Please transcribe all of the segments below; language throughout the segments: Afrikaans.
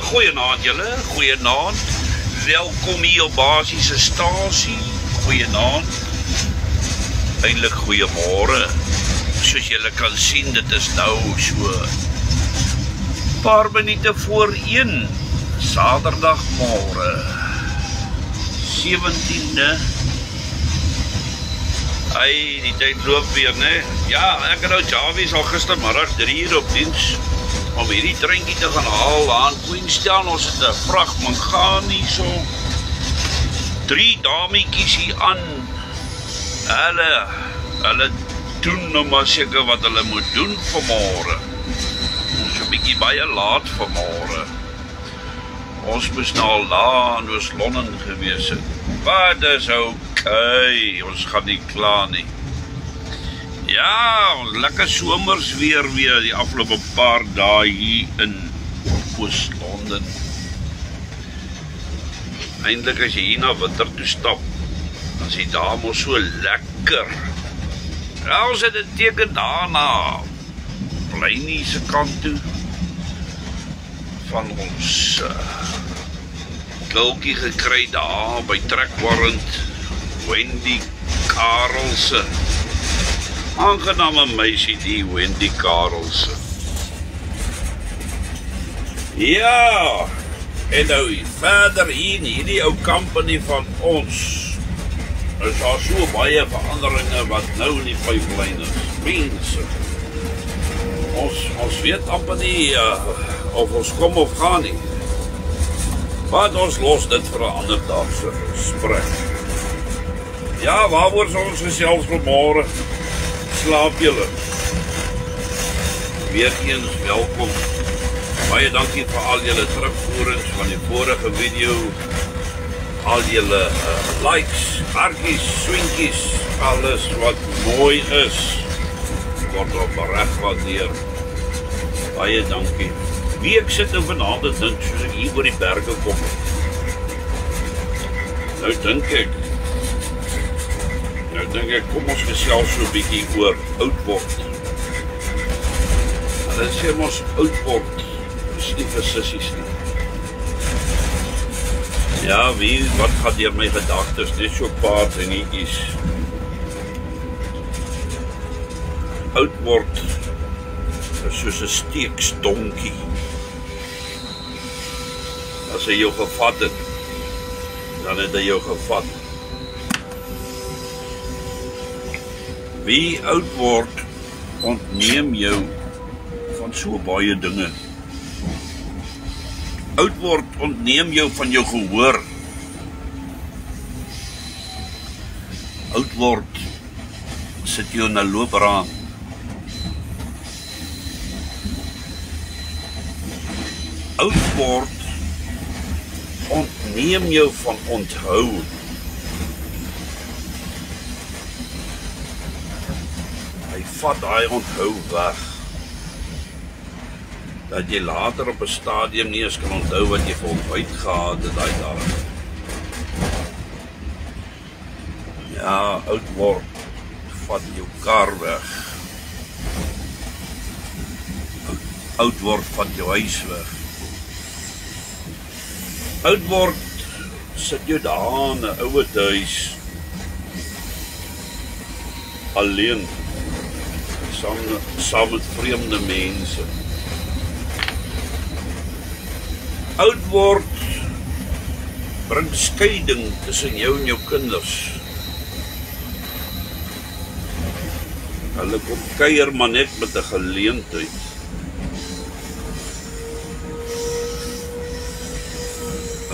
Goeienaand julle, goeienaand. Welkom hier op basiese stasie. Goeienaand. Eintlik goeiemôre. Soos julle kan sien, dit is nou so paar minute voor 1. Saterdagmôre. 17de. Ai, die tyd loop weer, né? Ja, ek het nou Jarvis al gistermiddag 3 uur op diens om hierdie treintjie te gaan haal aan Queenstown. Ons het 'n vrag mangaan hierso. 3 dametjies hier aan. Hulle doen nou maar seker wat hulle moet doen vanmôre. Ons is 'n bietjie baie laat vanmôre. Ons moes nou al daar in Oos-London gewees het. Maar dis okay, ons gaan nie kla nie. Ja, lekker somers weer die afgelope paar dae hier in Oos-London. Eintlik as jy hier na winter toe stap, dan is die daar mos so lekker. Ja, ons het 'n teken daarna Blynie se kant toe van ons kiltjie gekry daar by Trekwarrant, Wendy Karelse. Aangename meisie die Wendy Karelse. Ja, en nou verder hier in hierdie ou company van ons, is daar so baie veranderinge wat nou in die pipeline is. Mense, ons weet amper nie of ons kom of gaan nie. Maar ons los dit vir 'n ander dag se gesprek. Ja, waaroor sal ons gesels vanmôre? Slaap julle. Weereens welkom. Baie dankie vir al julle terugvoerings van die vorige video. Al julle likes, hartjies, swinkies, alles wat mooi is. Word op reg waardeer. Baie dankie. Wie ek sit nou vanaand en dink soos ek hier oor die berge kom. Nou dink ek, kom ons gesels so 'n bietjie oor oud word. Hulle sê ons oud word is nie vir sissies nie. Ja, wat gaat deur my gedagtes, dit so 'n paar dingetjies. Oud word is soos 'n steeksdonkie. As hy jou gevat het, dan het hy jou gevat. Wie oud word, ontneem jou van so baie dinge. Oud word ontneem jou van jou gehoor. Oud word sit jou in 'n loopraam. Oud word ontneem jou van onthou. Hy vat daai onthou weg. Dat jy later op 'n stadium nie eens kan onthou wat jy vir ontbyt gehad het daai dag. Ja, oud word vat jou kar weg. Oud word vat jou huis weg. Oud word sit jou daar in 'n ouer huis alleen saam met vreemde mense. Oud word bring skeiding tussen jou en jou kinders. Hulle kom kuier maar net met 'n geleentheid.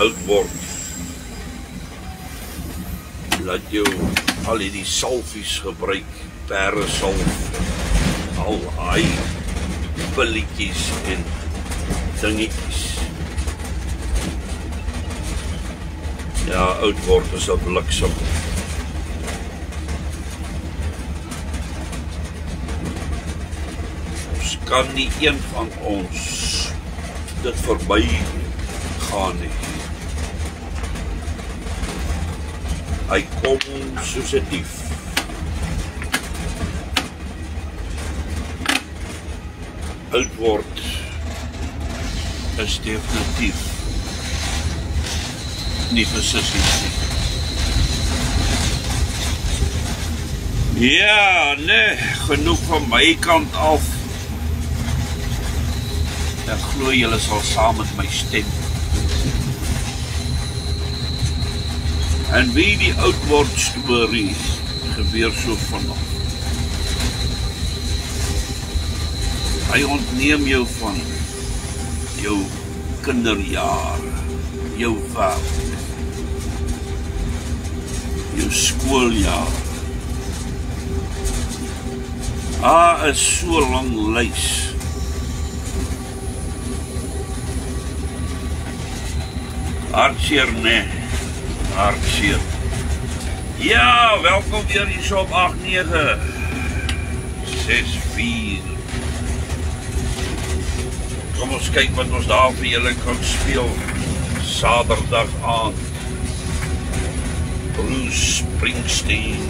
Oud word laat jou al die salfies gebruik, peresalf, al hy pilletjies en dingetjies. Ja, oud word is 'n bliksem. Ons kan nie een van ons dit verby gaan nie. Hy kom soos 'n dief. Oud word is definitief nie vir sissies nie. Ja, nee, genoeg van my kant af. Ek glo julle sal saam met my stem. En wie die oud word storie gebeur so vanaf. Hy ontneem jou van jou kinderjare, jou werk, jou skooljaar. Is so lang lys. Hartseer, nee. Hartseer. Ja, welkom weer hier so op 8-9-6-4. Kom ons kyk wat ons daar vir julle kan speel. Saterdag aand. Bruce Springsteen.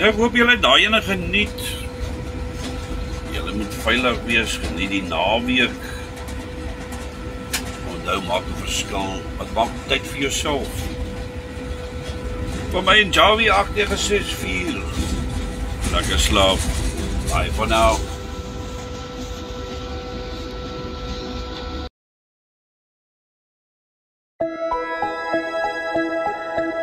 Ek hoop julle daai ene geniet. Julle moet veilig wees, geniet die naweek. Onthou, maak 'n verskil. Wat maak tyd vir jouself? Vir my en Jawie 89664. Lekker slaap. Bye for now.